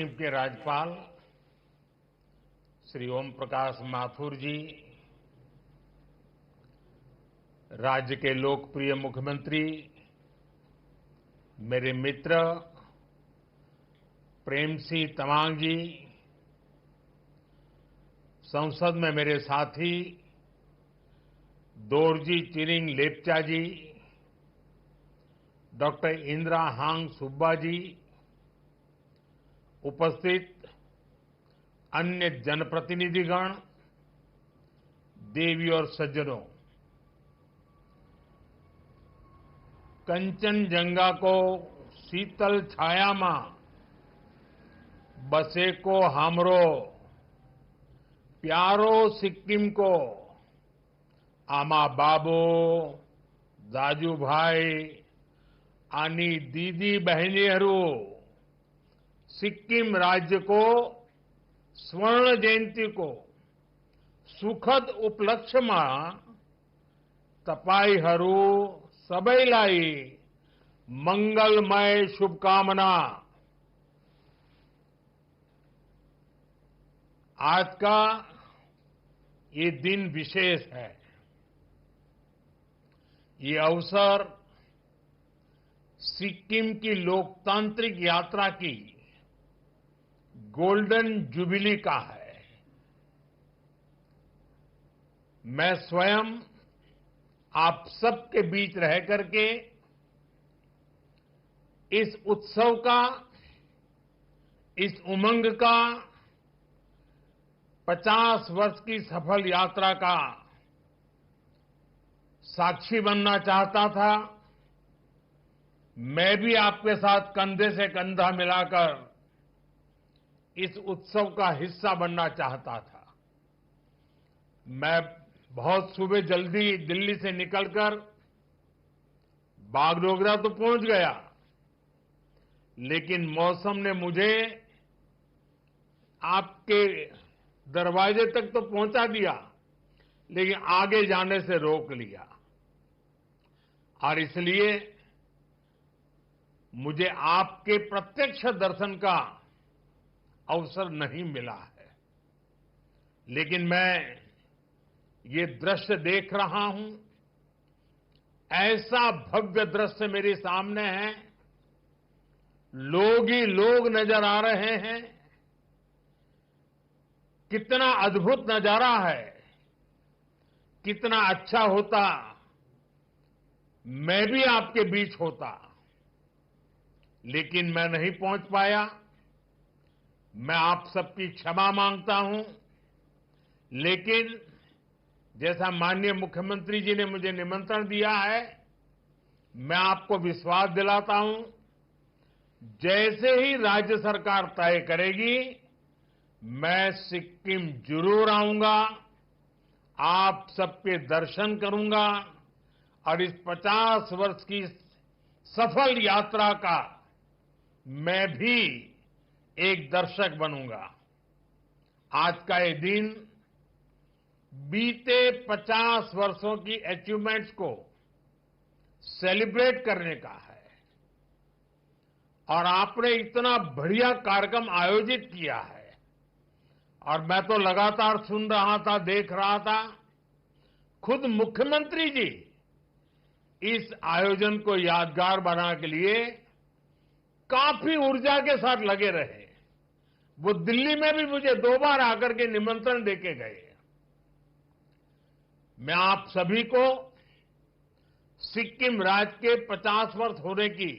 लक्षद्वीप के राज्यपाल श्री ओम प्रकाश माथुर जी, राज्य के लोकप्रिय मुख्यमंत्री, मेरे मित्र प्रेमसिंह तमांग जी, संसद में मेरे साथी दोरजी चिरिंग लेप्चा जी, डॉक्टर इंदिरा हांग सुब्बा जी, उपस्थित अन्य जनप्रतिनिधिगण, देवी और सज्जनों, कंचनजंगा को शीतल छाया में बसे को हमरो प्यारो सिक्किम को आमा बाबो दाजू भाई आनी दीदी बहनीहरू सिक्किम राज्य को स्वर्ण जयंती को सुखद उपलक्ष्य में तपाईहरू सबैलाई मंगलमय शुभकामना। आज का ये दिन विशेष है। ये अवसर सिक्किम की लोकतांत्रिक यात्रा की गोल्डन जुबिली का है। मैं स्वयं आप सबके बीच रह करके इस उत्सव का, इस उमंग का, 50 वर्ष की सफल यात्रा का साक्षी बनना चाहता था। मैं भी आपके साथ कंधे से कंधा मिलाकर इस उत्सव का हिस्सा बनना चाहता था। मैं बहुत सुबह जल्दी दिल्ली से निकलकर बागडोगरा तो पहुंच गया, लेकिन मौसम ने मुझे आपके दरवाजे तक तो पहुंचा दिया, लेकिन आगे जाने से रोक लिया। और इसलिए मुझे आपके प्रत्यक्ष दर्शन का अवसर नहीं मिला है। लेकिन मैं ये दृश्य देख रहा हूं, ऐसा भव्य दृश्य मेरे सामने है, लोग ही लोग नजर आ रहे हैं। कितना अद्भुत नजारा है। कितना अच्छा होता मैं भी आपके बीच होता, लेकिन मैं नहीं पहुंच पाया। मैं आप सबकी क्षमा मांगता हूं। लेकिन जैसा माननीय मुख्यमंत्री जी ने मुझे निमंत्रण दिया है, मैं आपको विश्वास दिलाता हूं, जैसे ही राज्य सरकार तय करेगी, मैं सिक्किम जरूर आऊंगा, आप सबके दर्शन करूंगा और इस 50 वर्ष की सफल यात्रा का मैं भी एक दर्शक बनूंगा। आज का ये दिन बीते 50 वर्षों की अचीवमेंट्स को सेलिब्रेट करने का है। और आपने इतना बढ़िया कार्यक्रम आयोजित किया है, और मैं तो लगातार सुन रहा था, देख रहा था। खुद मुख्यमंत्री जी इस आयोजन को यादगार बनाने के लिए काफी ऊर्जा के साथ लगे रहे। वो दिल्ली में भी मुझे 2 बार आकर के निमंत्रण देके गए। मैं आप सभी को सिक्किम राज्य के 50 वर्ष होने की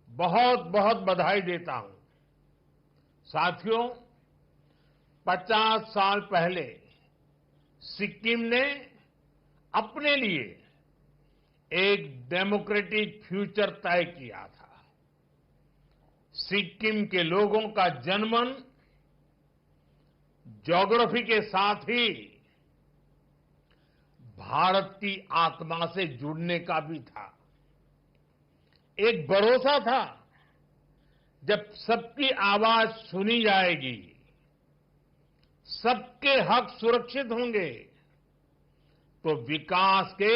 बहुत बहुत बधाई देता हूं। साथियों, 50 साल पहले सिक्किम ने अपने लिए एक डेमोक्रेटिक फ्यूचर तय किया था। सिक्किम के लोगों का जनमन ज्योग्राफी के साथ ही भारत की आत्मा से जुड़ने का भी था। एक भरोसा था, जब सबकी आवाज सुनी जाएगी, सबके हक सुरक्षित होंगे, तो विकास के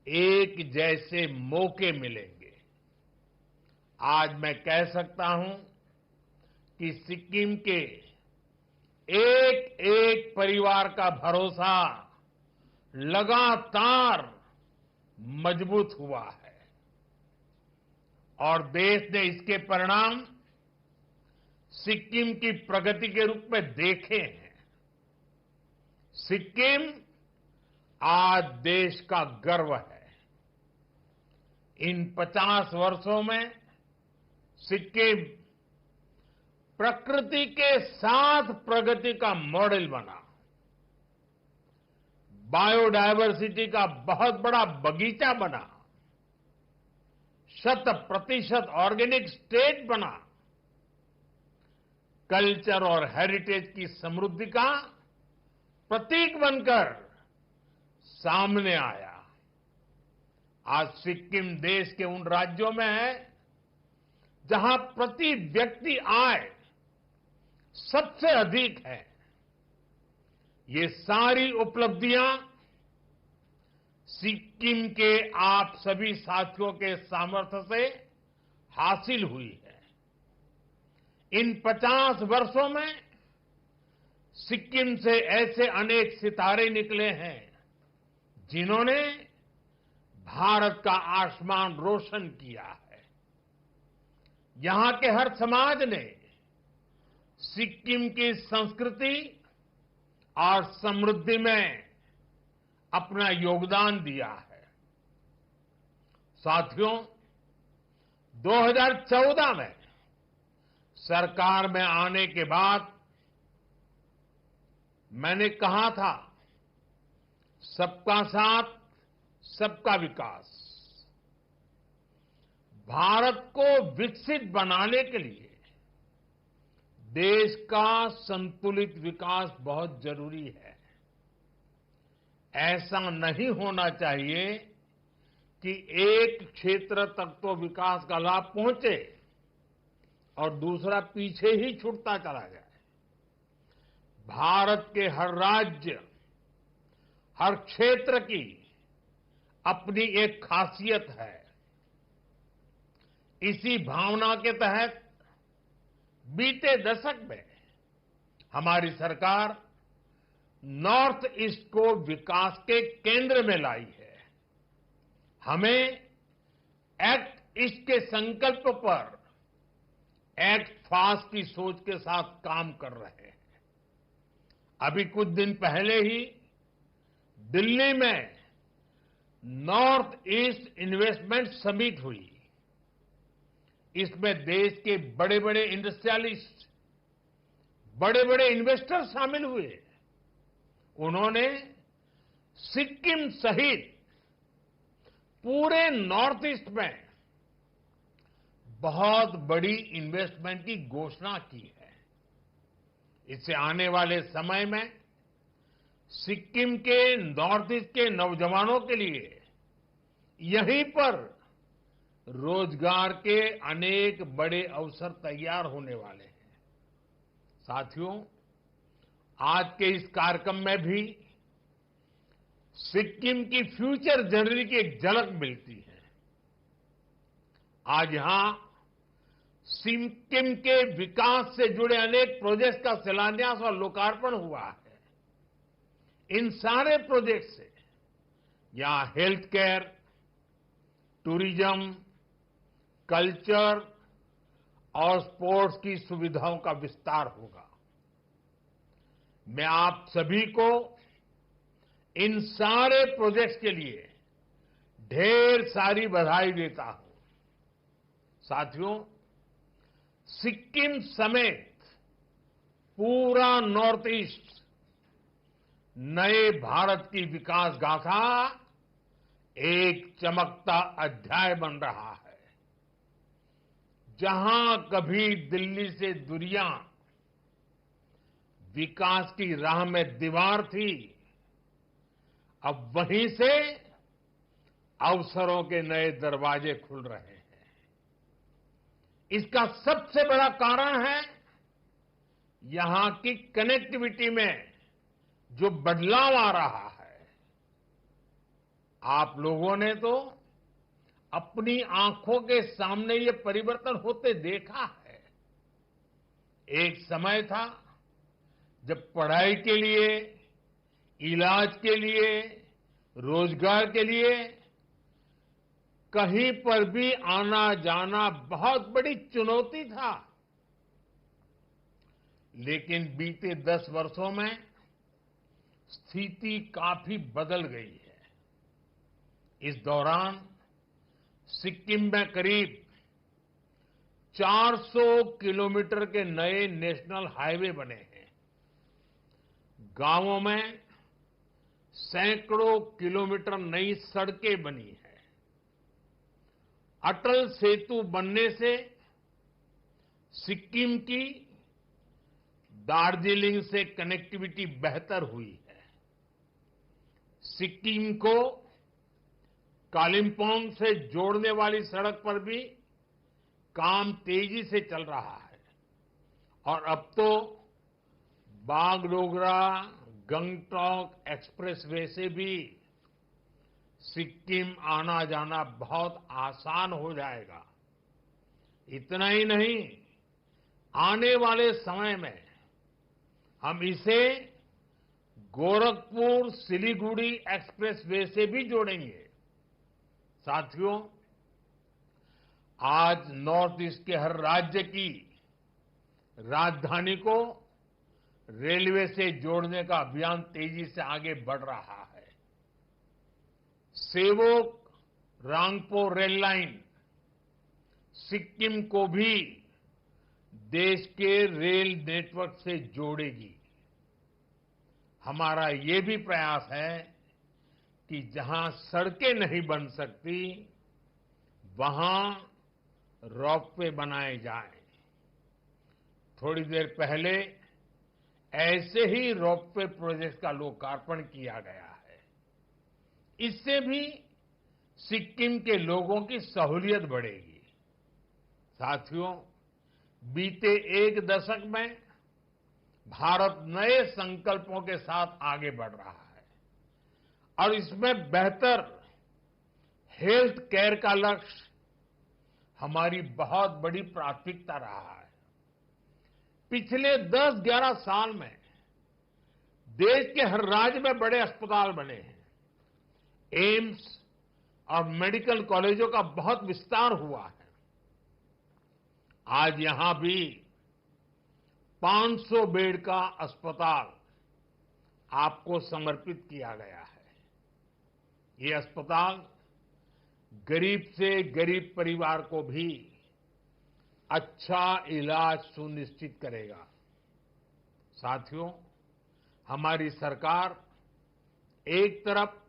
एक जैसे मौके मिलेंगे। आज मैं कह सकता हूं, कि सिक्किम के एक एक परिवार का भरोसा लगातार मजबूत हुआ है और देश ने इसके परिणाम सिक्किम की प्रगति के रूप में देखे हैं। सिक्किम आज देश का गर्व है। इन 50 वर्षों में सिक्किम प्रकृति के साथ प्रगति का मॉडल बना, बायोडायवर्सिटी का बहुत बड़ा बगीचा बना, 100% ऑर्गेनिक स्टेट बना, कल्चर और हेरिटेज की समृद्धि का प्रतीक बनकर सामने आया। आज सिक्किम देश के उन राज्यों में है जहां प्रति व्यक्ति आय सबसे अधिक है। ये सारी उपलब्धियां सिक्किम के आप सभी साथियों के सामर्थ्य से हासिल हुई है। इन 50 वर्षों में सिक्किम से ऐसे अनेक सितारे निकले हैं जिन्होंने भारत का आसमान रोशन किया है। यहां के हर समाज ने सिक्किम की संस्कृति और समृद्धि में अपना योगदान दिया है। साथियों, 2014 में सरकार में आने के बाद मैंने कहा था, सबका साथ सबका विकास। भारत को विकसित बनाने के लिए देश का संतुलित विकास बहुत जरूरी है। ऐसा नहीं होना चाहिए कि एक क्षेत्र तक तो विकास का लाभ पहुंचे और दूसरा पीछे ही छूटता चला जाए। भारत के हर राज्य, हर क्षेत्र की अपनी एक खासियत है। इसी भावना के तहत बीते दशक में हमारी सरकार नॉर्थ ईस्ट को विकास के केंद्र में लाई है। हमें एक्ट ईस्ट के संकल्प पर एक्ट फास्ट की सोच के साथ काम कर रहे हैं। अभी कुछ दिन पहले ही दिल्ली में नॉर्थ ईस्ट इन्वेस्टमेंट समिट हुई। इसमें देश के बड़े बड़े इंडस्ट्रियलिस्ट, बड़े बड़े इन्वेस्टर शामिल हुए। उन्होंने सिक्किम सहित पूरे नॉर्थ ईस्ट में बहुत बड़ी इन्वेस्टमेंट की घोषणा की है। इससे आने वाले समय में सिक्किम के नॉर्थ ईस्ट के नौजवानों के लिए यहीं पर रोजगार के अनेक बड़े अवसर तैयार होने वाले हैं। साथियों, आज के इस कार्यक्रम में भी सिक्किम की फ्यूचर जर्नी की एक झलक मिलती है। आज यहां सिक्किम के विकास से जुड़े अनेक प्रोजेक्ट्स का शिलान्यास और लोकार्पण हुआ है। इन सारे प्रोजेक्ट से यहां हेल्थ केयर, टूरिज्म, कल्चर और स्पोर्ट्स की सुविधाओं का विस्तार होगा। मैं आप सभी को इन सारे प्रोजेक्ट्स के लिए ढेर सारी बधाई देता हूं। साथियों, सिक्किम समेत पूरा नॉर्थ ईस्ट नए भारत की विकास गाथा एक चमकता अध्याय बन रहा है। जहां कभी दिल्ली से दूरियां विकास की राह में दीवार थी, अब वहीं से अवसरों के नए दरवाजे खुल रहे हैं। इसका सबसे बड़ा कारण है यहां की कनेक्टिविटी में जो बदलाव आ रहा है। आप लोगों ने तो अपनी आंखों के सामने ये परिवर्तन होते देखा है। एक समय था जब पढ़ाई के लिए, इलाज के लिए, रोजगार के लिए कहीं पर भी आना जाना बहुत बड़ी चुनौती था। लेकिन बीते 10 वर्षों में स्थिति काफी बदल गई है। इस दौरान सिक्किम में करीब 400 किलोमीटर के नए नेशनल हाईवे बने हैं। गांवों में सैकड़ों किलोमीटर नई सड़कें बनी है। अटल सेतु बनने से सिक्किम की दार्जिलिंग से कनेक्टिविटी बेहतर हुई है। सिक्किम को कालिम्पोंग से जोड़ने वाली सड़क पर भी काम तेजी से चल रहा है और अब तो बागडोगरा गंगटोक एक्सप्रेसवे से भी सिक्किम आना जाना बहुत आसान हो जाएगा। इतना ही नहीं, आने वाले समय में हम इसे गोरखपुर सिलीगुड़ी एक्सप्रेसवे से भी जोड़ेंगे। साथियों, आज नॉर्थ ईस्ट के हर राज्य की राजधानी को रेलवे से जोड़ने का अभियान तेजी से आगे बढ़ रहा है। सेवोक रांगपो रेल लाइन सिक्किम को भी देश के रेल नेटवर्क से जोड़ेगी। हमारा ये भी प्रयास है कि जहां सड़कें नहीं बन सकती, वहां रोपवे बनाए जाएं। थोड़ी देर पहले ऐसे ही रोपवे प्रोजेक्ट का लोकार्पण किया गया है। इससे भी सिक्किम के लोगों की सहूलियत बढ़ेगी। साथियों, बीते एक दशक में भारत नए संकल्पों के साथ आगे बढ़ रहा है और इसमें बेहतर हेल्थ केयर का लक्ष्य हमारी बहुत बड़ी प्राथमिकता रहा है। पिछले 10-11 साल में देश के हर राज्य में बड़े अस्पताल बने हैं। एम्स और मेडिकल कॉलेजों का बहुत विस्तार हुआ है। आज यहां भी 500 बेड का अस्पताल आपको समर्पित किया गया है। ये अस्पताल गरीब से गरीब परिवार को भी अच्छा इलाज सुनिश्चित करेगा। साथियों, हमारी सरकार एक तरफ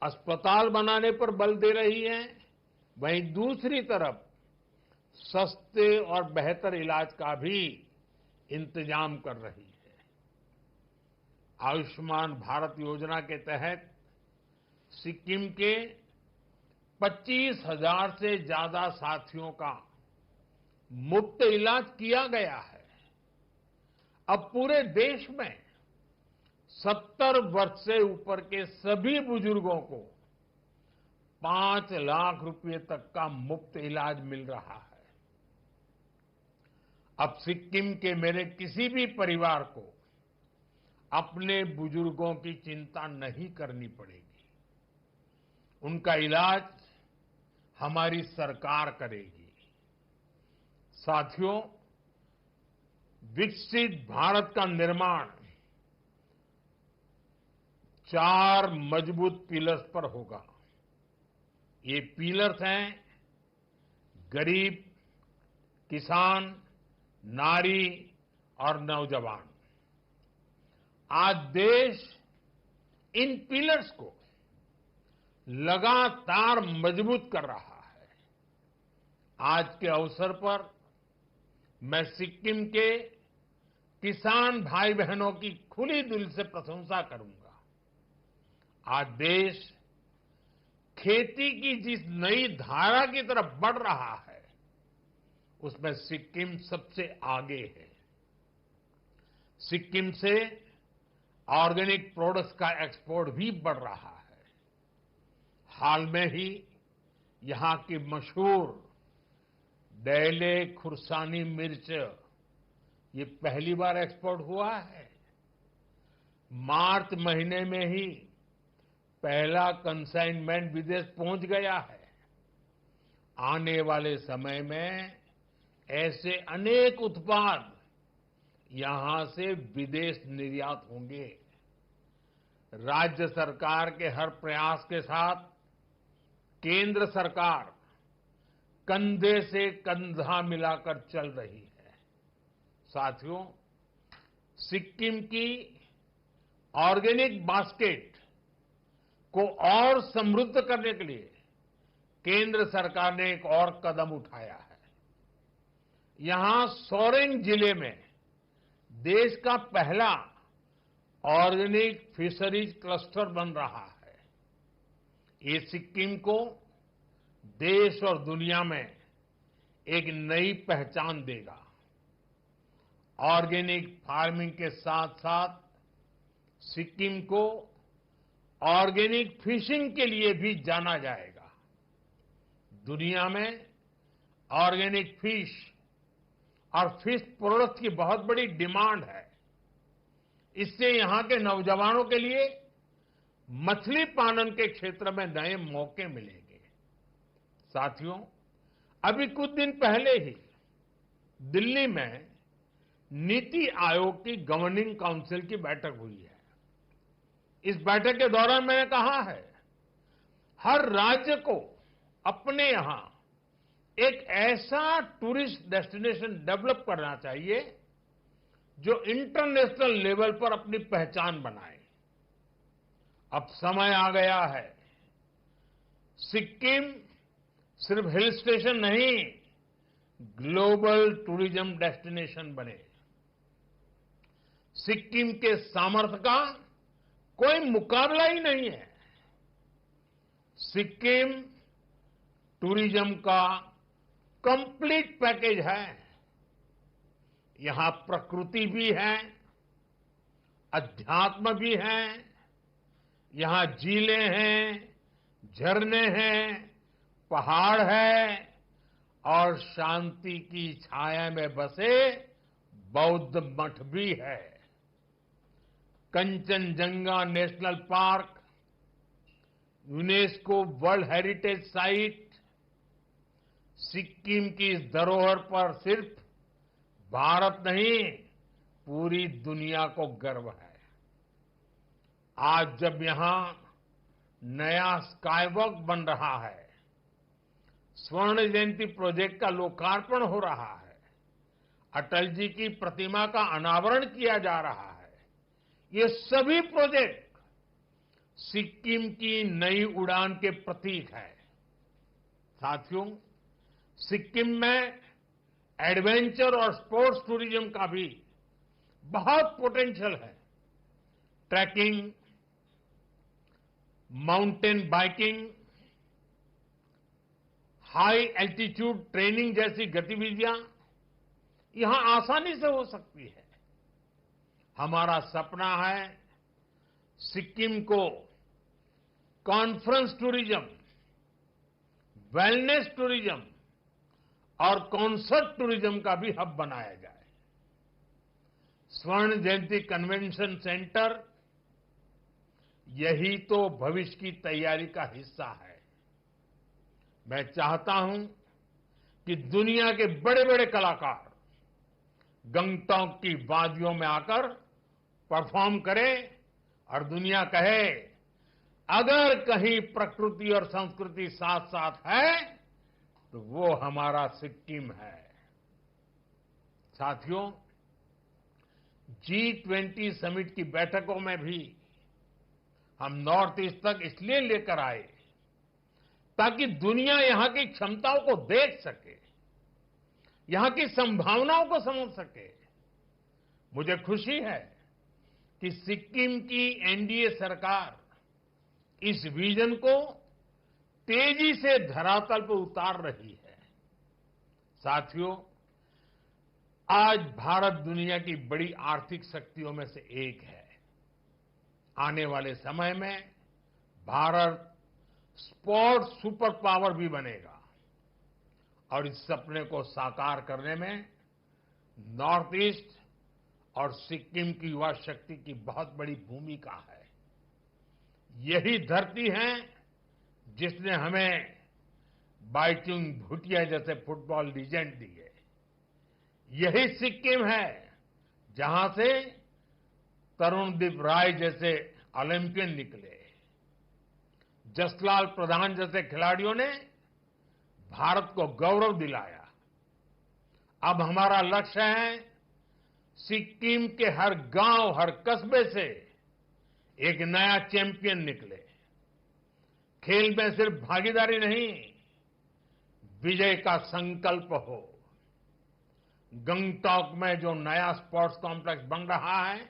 अस्पताल बनाने पर बल दे रही है, वहीं दूसरी तरफ सस्ते और बेहतर इलाज का भी इंतजाम कर रही है। आयुष्मान भारत योजना के तहत सिक्किम के 25,000 से ज्यादा साथियों का मुफ्त इलाज किया गया है। अब पूरे देश में 70 वर्ष से ऊपर के सभी बुजुर्गों को 5 लाख रुपए तक का मुफ्त इलाज मिल रहा है। अब सिक्किम के मेरे किसी भी परिवार को अपने बुजुर्गों की चिंता नहीं करनी पड़ेगी। उनका इलाज हमारी सरकार करेगी। साथियों, विकसित भारत का निर्माण 4 मजबूत पिलर्स पर होगा। ये पिलर्स हैं गरीब, किसान, नारी और नौजवान। आज देश इन पिलर्स को लगातार मजबूत कर रहा है। आज के अवसर पर मैं सिक्किम के किसान भाई बहनों की खुली दिल से प्रशंसा करूंगा। आज देश खेती की जिस नई धारा की तरफ बढ़ रहा है, उसमें सिक्किम सबसे आगे है। सिक्किम से ऑर्गेनिक प्रोडक्ट्स का एक्सपोर्ट भी बढ़ रहा है। हाल में ही यहां की मशहूर डैले खुरसानी मिर्च ये पहली बार एक्सपोर्ट हुआ है। मार्च महीने में ही पहला कंसाइनमेंट विदेश पहुंच गया है। आने वाले समय में ऐसे अनेक उत्पाद यहां से विदेश निर्यात होंगे। राज्य सरकार के हर प्रयास के साथ केंद्र सरकार कंधे से कंधा मिलाकर चल रही है। साथियों, सिक्किम की ऑर्गेनिक बास्केट को और समृद्ध करने के लिए केंद्र सरकार ने एक और कदम उठाया है। यहां सोरेंग जिले में देश का पहला ऑर्गेनिक फिशरीज क्लस्टर बन रहा है। ये सिक्किम को देश और दुनिया में एक नई पहचान देगा। ऑर्गेनिक फार्मिंग के साथ साथ सिक्किम को ऑर्गेनिक फिशिंग के लिए भी जाना जाएगा। दुनिया में ऑर्गेनिक फिश और फिश प्रोडक्ट की बहुत बड़ी डिमांड है। इससे यहां के नौजवानों के लिए मछली पालन के क्षेत्र में नए मौके मिलेंगे। साथियों, अभी कुछ दिन पहले ही दिल्ली में नीति आयोग की गवर्निंग काउंसिल की बैठक हुई है। इस बैठक के दौरान मैंने कहा है, हर राज्य को अपने यहां एक ऐसा टूरिस्ट डेस्टिनेशन डेवलप करना चाहिए जो इंटरनेशनल लेवल पर अपनी पहचान बनाए। अब समय आ गया है, सिक्किम सिर्फ हिल स्टेशन नहीं, ग्लोबल टूरिज्म डेस्टिनेशन बने। सिक्किम के सामर्थ्य का कोई मुकाबला ही नहीं है। सिक्किम टूरिज्म का कंप्लीट पैकेज है। यहां प्रकृति भी है, अध्यात्म भी है, यहां झीलें हैं, झरने हैं, पहाड़ है और शांति की छाया में बसे बौद्ध मठ भी है। Kanchenjunga national park UNESCO world heritage site Sikkim की इस धरोहर पर सिर्फ भारत नहीं, पूरी दुनिया को गर्व है। आज जब यहां नया स्काईवॉक बन रहा है, स्वर्ण जयंती प्रोजेक्ट का लोकार्पण हो रहा है, अटल जी की प्रतिमा का अनावरण किया जा रहा है, ये सभी प्रोजेक्ट सिक्किम की नई उड़ान के प्रतीक है। साथियों, सिक्किम में एडवेंचर और स्पोर्ट्स टूरिज्म का भी बहुत पोटेंशियल है। Trekking, mountain biking, high altitude training जैसी गतिविधियां यहां आसानी से हो सकती है। हमारा सपना है सिक्किम को कॉन्फ्रेंस टूरिज्म, वेलनेस टूरिज्म और कॉन्सर्ट टूरिज्म का भी हब बनाया जाए। स्वर्ण जयंती कन्वेंशन सेंटर यही तो भविष्य की तैयारी का हिस्सा है। मैं चाहता हूं कि दुनिया के बड़े बड़े कलाकार गंगटोक की वादियों में आकर परफॉर्म करें और दुनिया कहे, अगर कहीं प्रकृति और संस्कृति साथ साथ है तो वो हमारा सिक्किम है। साथियों, G20 समिट की बैठकों में भी हम नॉर्थ ईस्ट तक इसलिए लेकर आए ताकि दुनिया यहां की क्षमताओं को देख सके, यहां की संभावनाओं को समझ सके। मुझे खुशी है कि सिक्किम की एनडीए सरकार इस विजन को तेजी से धरातल पर उतार रही है। साथियों, आज भारत दुनिया की बड़ी आर्थिक शक्तियों में से एक है। आने वाले समय में भारत स्पोर्ट्स सुपर पावर भी बनेगा और इस सपने को साकार करने में नॉर्थ ईस्ट और सिक्किम की युवा शक्ति की बहुत बड़ी भूमिका है। यही धरती है जिसने हमें बाइचुंग भूटिया जैसे फुटबॉल लीजेंड दिए। यही सिक्किम है जहां से तरुणदीप राय जैसे ओलंपियन निकले। जसलाल प्रधान जैसे खिलाड़ियों ने भारत को गौरव दिलाया। अब हमारा लक्ष्य है सिक्किम के हर गांव, हर कस्बे से एक नया चैंपियन निकले। खेल में सिर्फ भागीदारी नहीं, विजय का संकल्प हो। गंगटॉक में जो नया स्पोर्ट्स कॉम्प्लेक्स बन रहा है,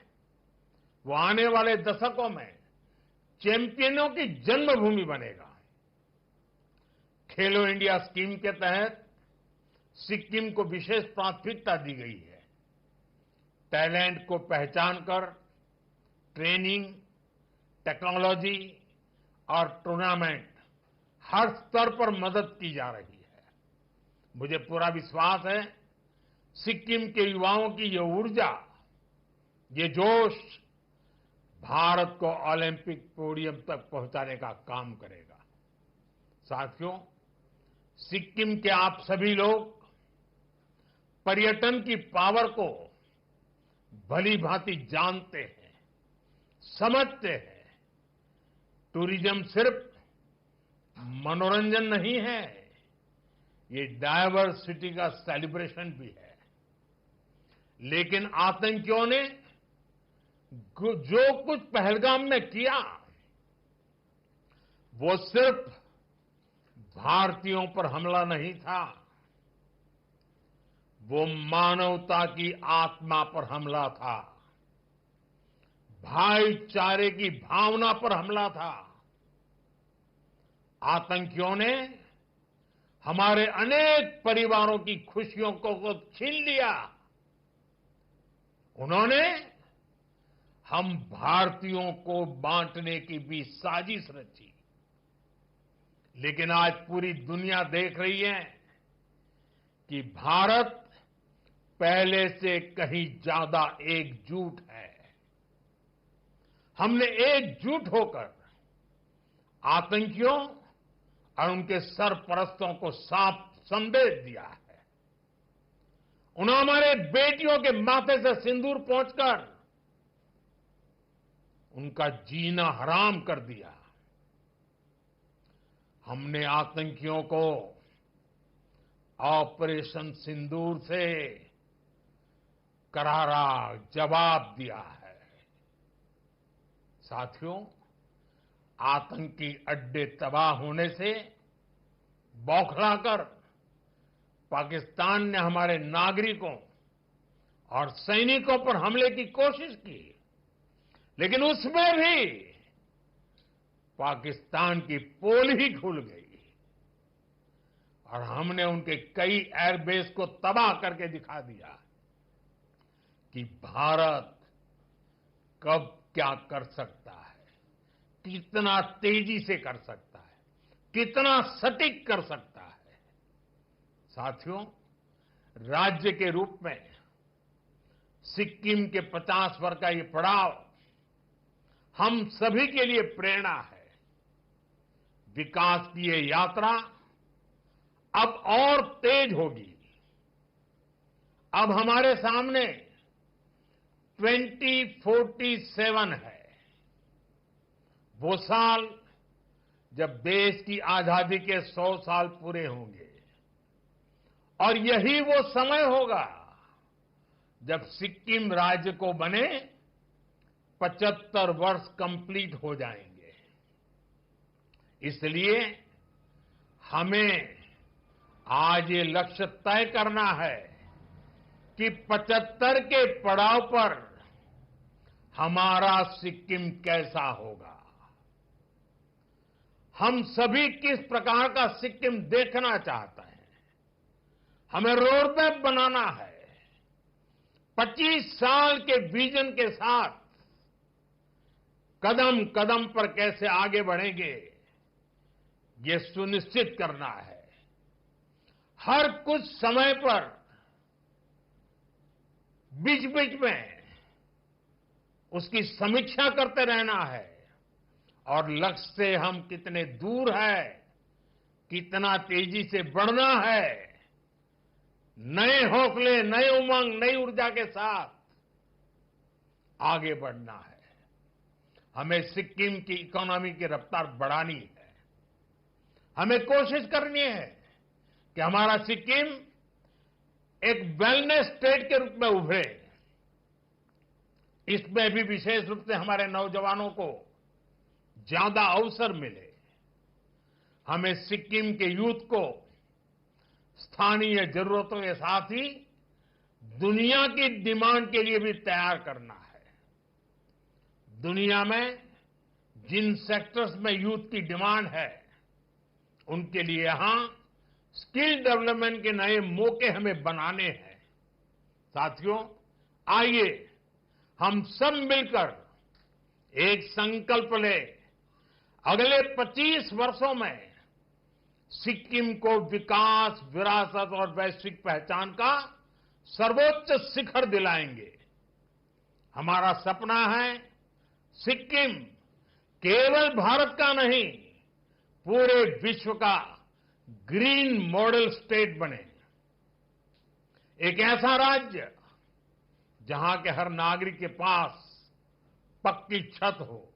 वो आने वाले दशकों में चैंपियनों की जन्मभूमि बनेगा। खेलो इंडिया स्कीम के तहत सिक्किम को विशेष प्राथमिकता दी गई है। टैलेंट को पहचान कर ट्रेनिंग, टेक्नोलॉजी और टूर्नामेंट हर स्तर पर मदद की जा रही है। मुझे पूरा विश्वास है सिक्किम के युवाओं की ये ऊर्जा, ये जोश भारत को ओलंपिक पोडियम तक पहुंचाने का काम करेगा। साथियों, सिक्किम के आप सभी लोग पर्यटन की पावर को भली भांति जानते हैं, समझते हैं। टूरिज्म सिर्फ मनोरंजन नहीं है, ये डायवर्सिटी का सेलिब्रेशन भी है। लेकिन आतंकियों ने जो कुछ पहलगाम में किया, वो सिर्फ भारतीयों पर हमला नहीं था, वो मानवता की आत्मा पर हमला था, भाईचारे की भावना पर हमला था। आतंकियों ने हमारे अनेक परिवारों की खुशियों को छीन लिया। उन्होंने हम भारतीयों को बांटने की भी साजिश रची। लेकिन आज पूरी दुनिया देख रही है कि भारत पहले से कहीं ज्यादा एकजुट है। हमने एकजुट होकर आतंकियों और उनके सरपरस्तों को साफ संदेश दिया है। उन्होंने हमारे बेटियों के माथे से सिंदूर पोंछकर उनका जीना हराम कर दिया। हमने आतंकियों को ऑपरेशन सिंदूर से करारा जवाब दिया है। साथियों, आतंकी अड्डे तबाह होने से बौखलाकर पाकिस्तान ने हमारे नागरिकों और सैनिकों पर हमले की कोशिश की, लेकिन उसमें भी पाकिस्तान की पोल ही खुल गई और हमने उनके कई एयरबेस को तबाह करके दिखा दिया कि भारत कब क्या कर सकता है, कितना तेजी से कर सकता है, कितना सटीक कर सकता है। साथियों, राज्य के रूप में सिक्किम के 50 वर्ष का ये पड़ाव हम सभी के लिए प्रेरणा है। विकास की ये यात्रा अब और तेज होगी। अब हमारे सामने 2047 है, वो साल जब देश की आजादी के 100 साल पूरे होंगे और यही वो समय होगा जब सिक्किम राज्य को बने 75 वर्ष कंप्लीट हो जाएंगे। इसलिए हमें आज ये लक्ष्य तय करना है कि 75 के पड़ाव पर हमारा सिक्किम कैसा होगा। हम सभी किस प्रकार का सिक्किम देखना चाहते हैं। हमें रोड मैप बनाना है। 25 साल के विजन के साथ कदम कदम पर कैसे आगे बढ़ेंगे, ये सुनिश्चित करना है। हर कुछ समय पर बीच बीच में उसकी समीक्षा करते रहना है और लक्ष्य से हम कितने दूर है, कितना तेजी से बढ़ना है, नए हौसले, नए उमंग, नई ऊर्जा के साथ आगे बढ़ना है। हमें सिक्किम की इकोनॉमी की रफ्तार बढ़ानी है। हमें कोशिश करनी है कि हमारा सिक्किम एक वेलनेस स्टेट के रूप में उभरे। इसमें भी विशेष रूप से हमारे नौजवानों को ज्यादा अवसर मिले। हमें सिक्किम के यूथ को स्थानीय जरूरतों के साथ ही दुनिया की डिमांड के लिए भी तैयार करना है। दुनिया में जिन सेक्टर्स में यूथ की डिमांड है, उनके लिए यहां स्किल डेवलपमेंट के नए मौके हमें बनाने हैं। साथियों, आइए हम सब मिलकर एक संकल्प लें, अगले 25 वर्षों में सिक्किम को विकास, विरासत और वैश्विक पहचान का सर्वोच्च शिखर दिलाएंगे। हमारा सपना है सिक्किम केवल भारत का नहीं, पूरे विश्व का ग्रीन मॉडल स्टेट बने। एक ऐसा राज्य जहां के हर नागरिक के पास पक्की छत हो,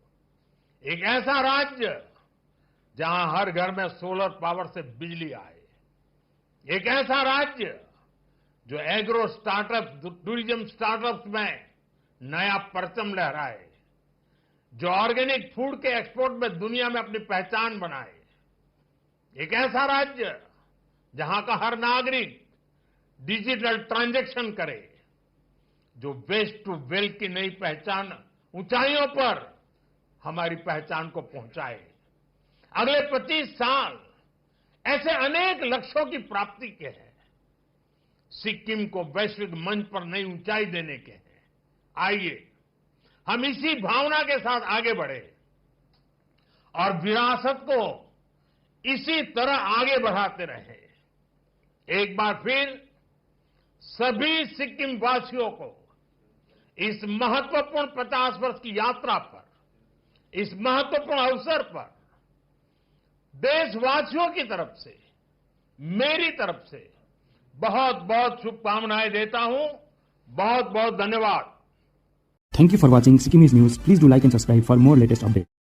एक ऐसा राज्य जहां हर घर में सोलर पावर से बिजली आए, एक ऐसा राज्य जो एग्रो स्टार्टअप, टूरिज्म स्टार्टअप्स में नया परचम लहराए, जो ऑर्गेनिक फूड के एक्सपोर्ट में दुनिया में अपनी पहचान बनाए, एक ऐसा राज्य जहां का हर नागरिक डिजिटल ट्रांजैक्शन करे, जो वेस्ट टू वेल्थ की नई पहचान ऊंचाइयों पर हमारी पहचान को पहुंचाए। अगले 25 साल ऐसे अनेक लक्ष्यों की प्राप्ति के हैं। सिक्किम को वैश्विक मंच पर नई ऊंचाई देने के हैं। आइए हम इसी भावना के साथ आगे बढ़े और विरासत को इसी तरह आगे बढ़ाते रहे। एक बार फिर सभी सिक्किम वासियों को इस महत्वपूर्ण 50 वर्ष की यात्रा पर, इस महत्वपूर्ण अवसर पर देशवासियों की तरफ से, मेरी तरफ से बहुत बहुत शुभकामनाएं देता हूं। बहुत बहुत धन्यवाद। Thank you for watching Sikkimis News. Please do like and subscribe for more latest updates.